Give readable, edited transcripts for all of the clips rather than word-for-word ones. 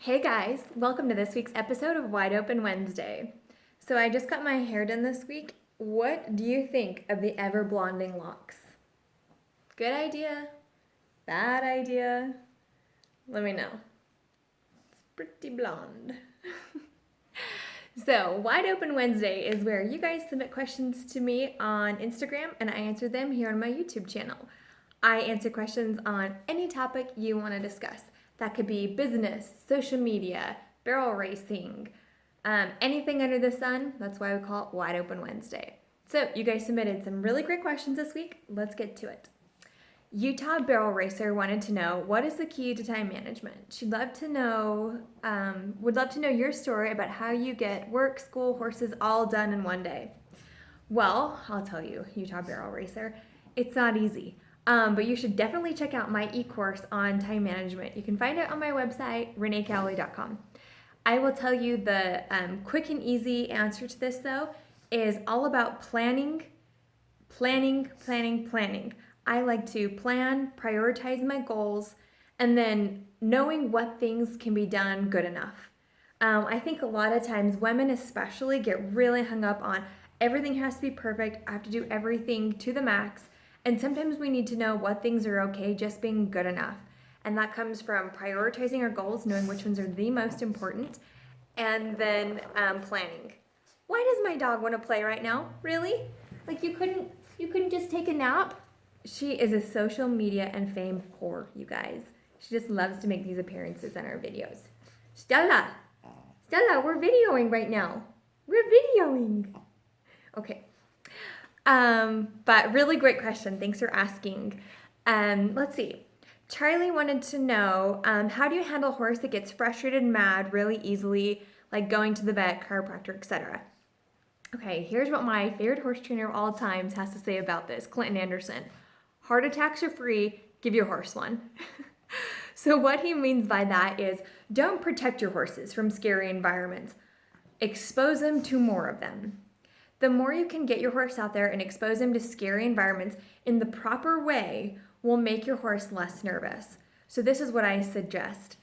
Hey guys, welcome to this week's episode of Wide Open Wednesday. So I just got my hair done this week. What do you think of the ever blonding locks? Good idea? Bad idea? Let me know. It's pretty blonde. So, Wide Open Wednesday is where you guys submit questions to me on Instagram and I answer them here on my YouTube channel. I answer questions on any topic you want to discuss. That could be business, social media, barrel racing, anything under the sun. That's why we call it Wide Open Wednesday. So, you guys submitted some really great questions this week. Let's get to it. Utah Barrel Racer wanted to know, what is the key to time management? She'd love to know, would love to know your story about how you get work, school, horses all done in one day. Well, I'll tell you, Utah Barrel Racer, it's not easy. But you should definitely check out my e-course on time management. You can find it on my website, reneecowley.com. I will tell you the quick and easy answer to this, though, is all about planning. I like to plan, prioritize my goals, and then knowing what things can be done good enough. I think a lot of times women especially get really hung up on everything has to be perfect. I have to do everything to the max. And sometimes we need to know what things are okay just being good enough. And that comes from prioritizing our goals, knowing which ones are the most important, and then planning. Why does my dog want to play right now? Really? Like you couldn't just take a nap? She is a social media and fame whore, you guys. She just loves to make these appearances in our videos. Stella, we're videoing right now. We're videoing. Okay. But really great question. Thanks for asking. Let's see. Charlie wanted to know, how do you handle a horse that gets frustrated and mad really easily, like going to the vet, chiropractor, etc.? Okay, here's what my favorite horse trainer of all times has to say about this, Clinton Anderson. Heart attacks are free, give your horse one. So what he means by that is don't protect your horses from scary environments. Expose them to more of them. The more you can get your horse out there and expose him to scary environments in the proper way will make your horse less nervous. So this is what I suggest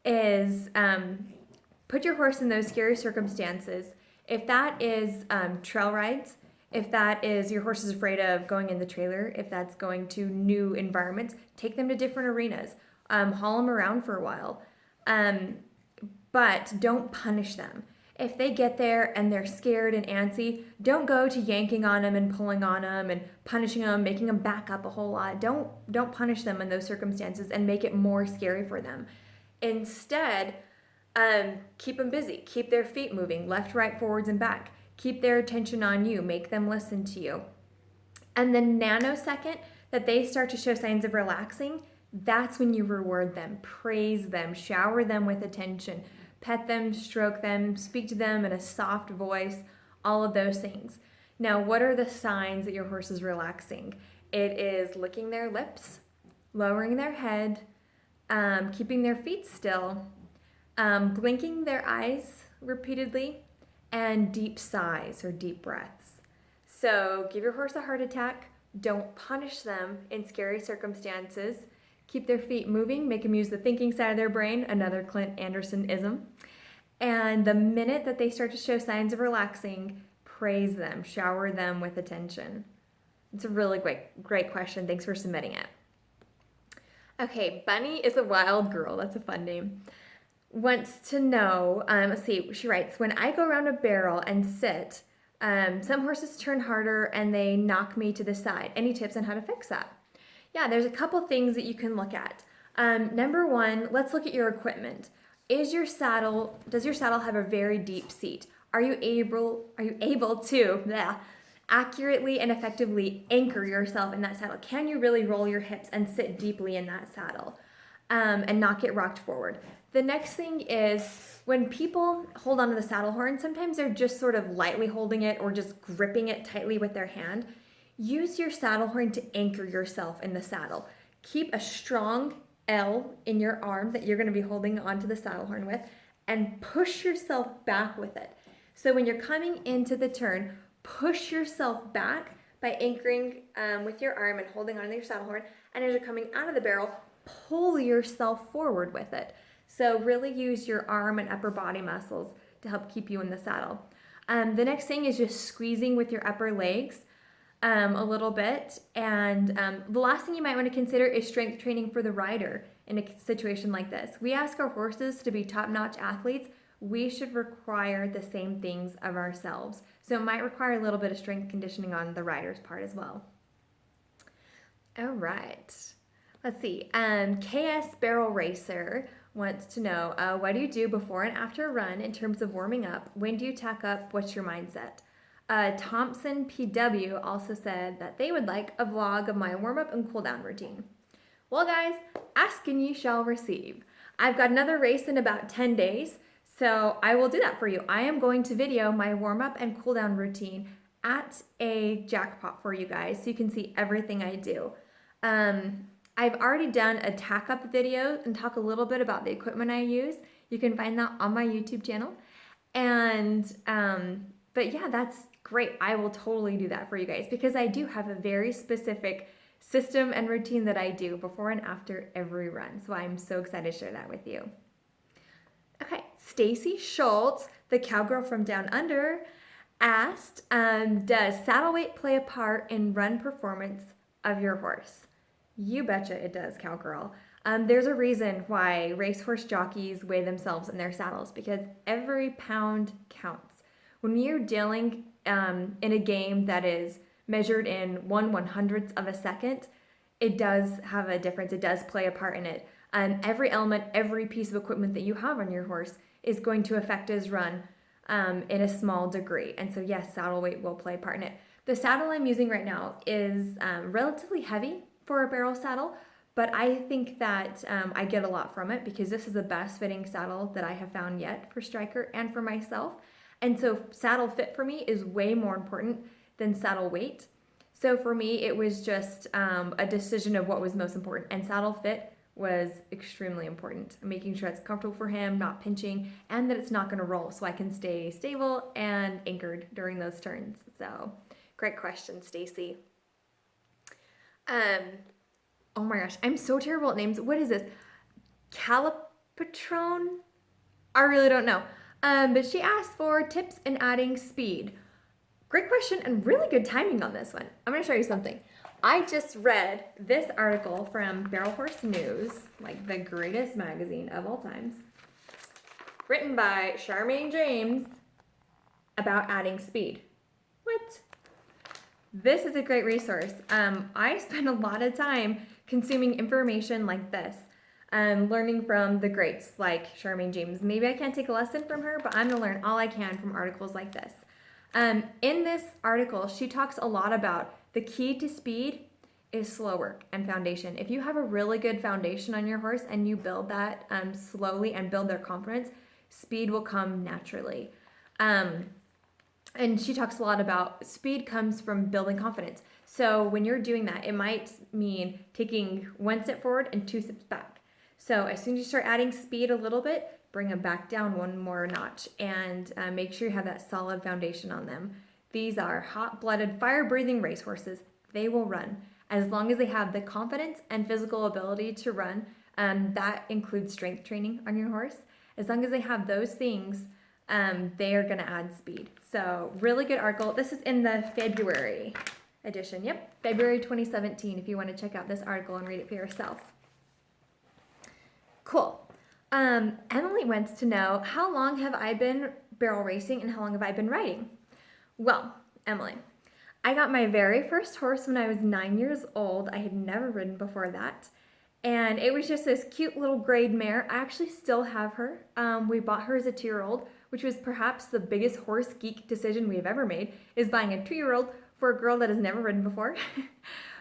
is put your horse in those scary circumstances. If that is trail rides, if that is your horse is afraid of going in the trailer, if that's going to new environments, take them to different arenas. Haul them around for a while. But don't punish them. If they get there and they're scared and antsy, don't go to yanking on them and pulling on them and punishing them, making them back up a whole lot. Don't punish them in those circumstances and make it more scary for them. Instead, keep them busy. Keep their feet moving, left, right, forwards, and back. Keep their attention on you. Make them listen to you. And the nanosecond that they start to show signs of relaxing, that's when you reward them, praise them, shower them with attention. Pet them, stroke them, speak to them in a soft voice, all of those things. Now, what are the signs that your horse is relaxing? It is licking their lips, lowering their head, keeping their feet still, blinking their eyes repeatedly, and deep sighs or deep breaths. So give your horse a heart attack. Don't punish them in scary circumstances. Keep their feet moving, make them use the thinking side of their brain, another Clint Anderson-ism. And the minute that they start to show signs of relaxing, praise them, shower them with attention. It's a really great question. Thanks for submitting it. Okay, Bunny is a wild girl. That's a fun name. Wants to know, let's see, she writes, when I go around a barrel and sit, some horses turn harder and they knock me to the side. Any tips on how to fix that? Yeah, there's a couple things that you can look at. Number one, let's look at your equipment. Does your saddle have a very deep seat? Are you able to accurately and effectively anchor yourself in that saddle? Can you really roll your hips and sit deeply in that saddle and not get rocked forward? The next thing is when people hold onto the saddle horn, sometimes they're just sort of lightly holding it or just gripping it tightly with their hand. Use your saddle horn to anchor yourself in the saddle. Keep a strong L in your arm that you're going to be holding onto the saddle horn with and push yourself back with it. So when you're coming into the turn, push yourself back by anchoring with your arm and holding onto your saddle horn. And as you're coming out of the barrel, pull yourself forward with it. So really use your arm and upper body muscles to help keep you in the saddle. The next thing is just squeezing with your upper legs a little bit. And the last thing you might want to consider is strength training for the rider in a situation like this. We ask our horses to be top-notch athletes. We should require the same things of ourselves. So it might require a little bit of strength conditioning on the rider's part as well. All right. Let's see. KS Barrel Racer wants to know, what do you do before and after a run in terms of warming up? When do you tack up? What's your mindset? Thompson PW also said that they would like a vlog of my warm-up and cool-down routine. Well, guys, ask and you shall receive. I've got another race in about 10 days, so I will do that for you. I am going to video my warm-up and cool-down routine at a jackpot for you guys so you can see everything I do. I've already done a tack-up video and talk a little bit about the equipment I use. You can find that on my YouTube channel. And, but yeah, that's great. I will totally do that for you guys because I do have a very specific system and routine that I do before and after every run. So I'm so excited to share that with you. Okay, Stacy Schultz, the cowgirl from Down Under, asked, does saddle weight play a part in run performance of your horse? You betcha it does, cowgirl. There's a reason why racehorse jockeys weigh themselves in their saddles because every pound counts. When you're dealing in a game that is measured in 1/100th of a second, it does have a difference. It does play a part in it. Every element, every piece of equipment that you have on your horse is going to affect his run in a small degree. And so yes, saddle weight will play a part in it. The saddle I'm using right now is relatively heavy for a barrel saddle, but I think that I get a lot from it because this is the best fitting saddle that I have found yet for Striker and for myself. And so saddle fit for me is way more important than saddle weight. So for me, it was just a decision of what was most important, and saddle fit was extremely important. Making sure it's comfortable for him, not pinching, and that it's not gonna roll so I can stay stable and anchored during those turns. So great question, Stacy. Oh my gosh, I'm so terrible at names. What is this? Calipatron? I really don't know. But she asked for tips in adding speed. Great question and really good timing on this one. I'm gonna show you something. I just read this article from Barrel Horse News, like the greatest magazine of all times, written by Charmaine James about adding speed. What? This is a great resource. I spend a lot of time consuming information like this, learning from the greats like Charmaine James. Maybe I can't take a lesson from her, but I'm gonna learn all I can from articles like this. In this article, she talks a lot about the key to speed is slow work and foundation. If you have a really good foundation on your horse and you build that slowly and build their confidence, speed will come naturally. And she talks a lot about speed comes from building confidence. So when you're doing that, it might mean taking one step forward and two steps back. So as soon as you start adding speed a little bit, bring them back down one more notch and make sure you have that solid foundation on them. These are hot-blooded, fire-breathing racehorses. They will run as long as they have the confidence and physical ability to run. That includes strength training on your horse. As long as they have those things, they are going to add speed. So really good article. This is in the February edition. Yep, February 2017 if you want to check out this article and read it for yourself. Cool. Emily wants to know, how long have I been barrel racing and how long have I been riding? Well, Emily, I got my very first horse when I was 9 years old. I had never ridden before that. And it was just this cute little grade mare. I actually still have her. We bought her as a 2-year-old, which was perhaps the biggest horse geek decision we have ever made, is buying a 2-year-old for a girl that has never ridden before.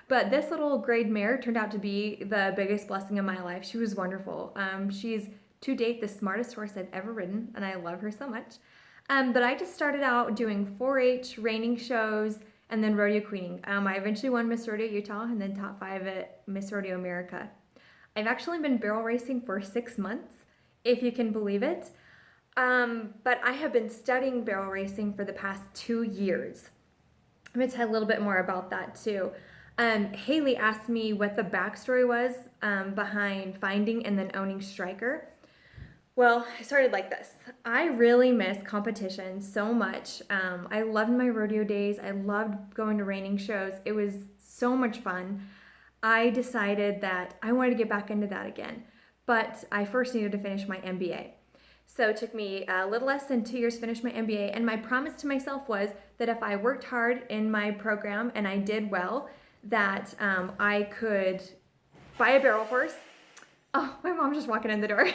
But this little grade mare turned out to be the biggest blessing in my life. She was wonderful. She's, to date, the smartest horse I've ever ridden, and I love her so much. But I just started out doing 4-H, reining shows, and then rodeo queening. I eventually won Miss Rodeo Utah and then top 5 at Miss Rodeo America. I've actually been barrel racing for 6 months, if you can believe it. But I have been studying barrel racing for the past 2 years. I'm going to tell you a little bit more about that too. Haley asked me what the backstory was behind finding and then owning Striker. Well, I started like this. I really miss competition so much. I loved my rodeo days. I loved going to reining shows. It was so much fun. I decided that I wanted to get back into that again, but I first needed to finish my MBA. So it took me a little less than 2 years to finish my MBA, and my promise to myself was that if I worked hard in my program and I did well, that I could buy a barrel horse. Oh, my mom's just walking in the door.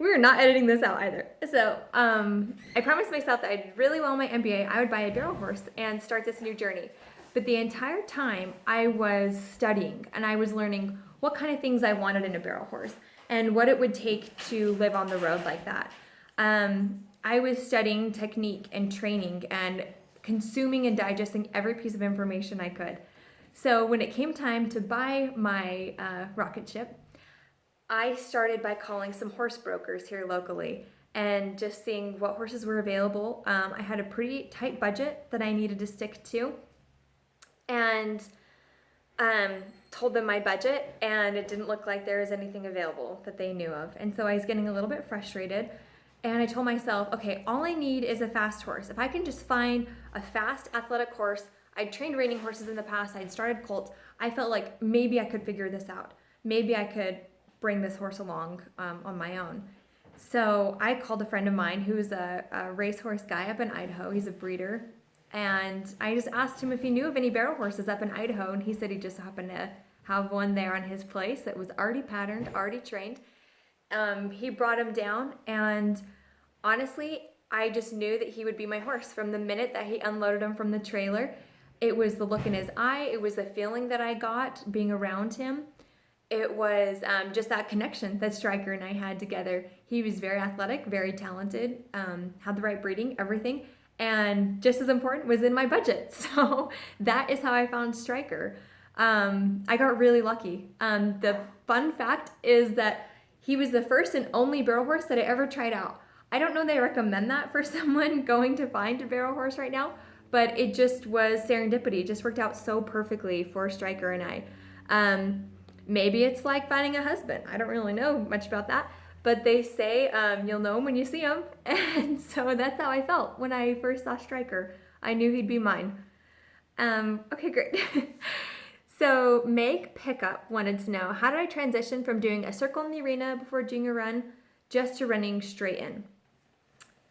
We're not editing this out either. So I promised myself that I did really well in my MBA. I would buy a barrel horse and start this new journey. But the entire time I was studying and I was learning what kind of things I wanted in a barrel horse and what it would take to live on the road like that. I was studying technique and training and consuming and digesting every piece of information I could. So when it came time to buy my rocket ship, I started by calling some horse brokers here locally and just seeing what horses were available. I had a pretty tight budget that I needed to stick to, and told them my budget, and it didn't look like there was anything available that they knew of. And so I was getting a little bit frustrated, and I told myself, okay, all I need is a fast horse. If I can just find a fast athletic horse, I'd trained reining horses in the past, I'd started colts, I felt like maybe I could figure this out. Maybe I could bring this horse along on my own. So I called a friend of mine who's a racehorse guy up in Idaho. He's a breeder. And I just asked him if he knew of any barrel horses up in Idaho. And he said he just happened to have one there on his place that was already patterned, already trained. He brought him down. And honestly, I just knew that he would be my horse from the minute that he unloaded him from the trailer. It was the look in his eye. It was the feeling that I got being around him. It was just that connection that Striker and I had together. He was very athletic, very talented, had the right breeding, everything. And just as important, was in my budget. So that is how I found Striker. I got really lucky. The fun fact is that he was the first and only barrel horse that I ever tried out. I don't know that I recommend that for someone going to find a barrel horse right now, but it just was serendipity. It just worked out so perfectly for Striker and I. Maybe it's like finding a husband. I don't really know much about that, but they say you'll know him when you see him. And so that's how I felt when I first saw Striker. I knew he'd be mine. Okay, great. So Meg Pickup wanted to know, how did I transition from doing a circle in the arena before junior run just to running straight in?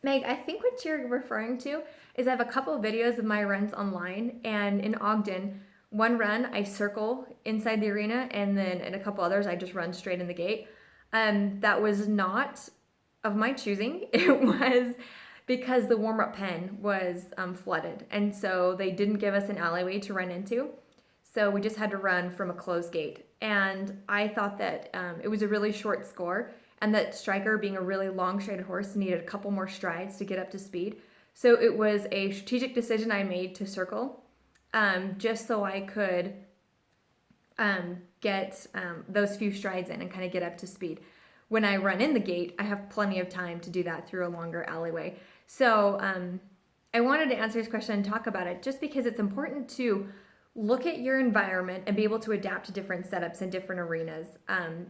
Meg, I think what you're referring to is I have a couple of videos of my runs online, and in Ogden, one run I circle inside the arena, and then in a couple others I just run straight in the gate. That was not of my choosing. It was because the warm-up pen was flooded, and so they didn't give us an alleyway to run into. So we just had to run from a closed gate. And I thought that it was a really short score, and that Striker, being a really long straighted horse, needed a couple more strides to get up to speed. So it was a strategic decision I made to circle, just so I could get those few strides in and kind of get up to speed. When I run in the gate, I have plenty of time to do that through a longer alleyway. So I wanted to answer this question and talk about it just because it's important to look at your environment and be able to adapt to different setups and different arenas.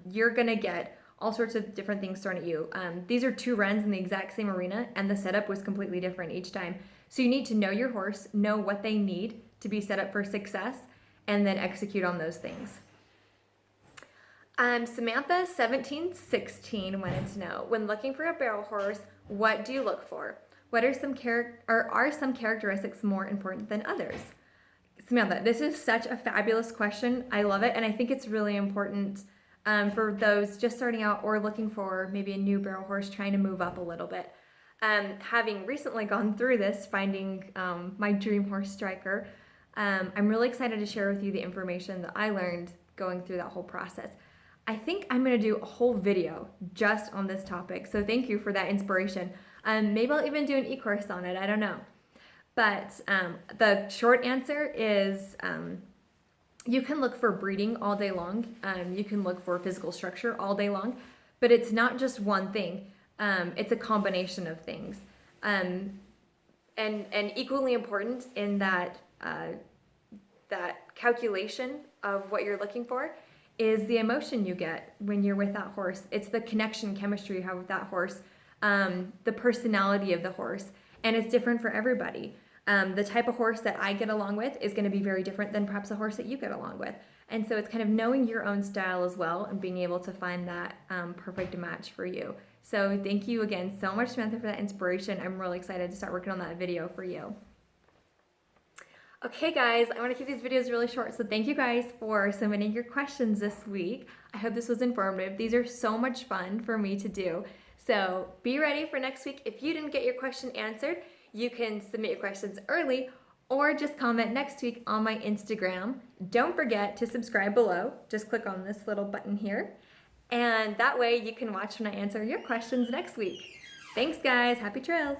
You're going to get all sorts of different things thrown at you. These are two runs in the exact same arena, and the setup was completely different each time. So you need to know your horse, know what they need to be set up for success, and then execute on those things. Samantha 1716 wanted to know, when looking for a barrel horse, what do you look for? What are some characteristics more important than others? Samantha, this is such a fabulous question. I love it, and I think it's really important for those just starting out or looking for maybe a new barrel horse trying to move up a little bit. Having recently gone through this, finding my dream horse Striker, I'm really excited to share with you the information that I learned going through that whole process. I think I'm going to do a whole video just on this topic, so thank you for that inspiration. Maybe I'll even do an e-course on it, I don't know. But the short answer is you can look for breeding all day long. You can look for physical structure all day long, but it's not just one thing. It's a combination of things. And equally important in that calculation of what you're looking for is the emotion you get when you're with that horse. It's the connection, chemistry you have with that horse, the personality of the horse, and it's different for everybody. The type of horse that I get along with is going to be very different than perhaps a horse that you get along with. And so it's kind of knowing your own style as well and being able to find that perfect match for you. So thank you again so much, Samantha, for that inspiration. I'm really excited to start working on that video for you. Okay guys, I want to keep these videos really short, so thank you guys for submitting your questions this week. I hope this was informative. These are so much fun for me to do. So be ready for next week. If you didn't get your question answered, you can submit your questions early or just comment next week on my Instagram. Don't forget to subscribe below. Just click on this little button here. And that way you can watch when I answer your questions next week. Thanks guys, happy trails.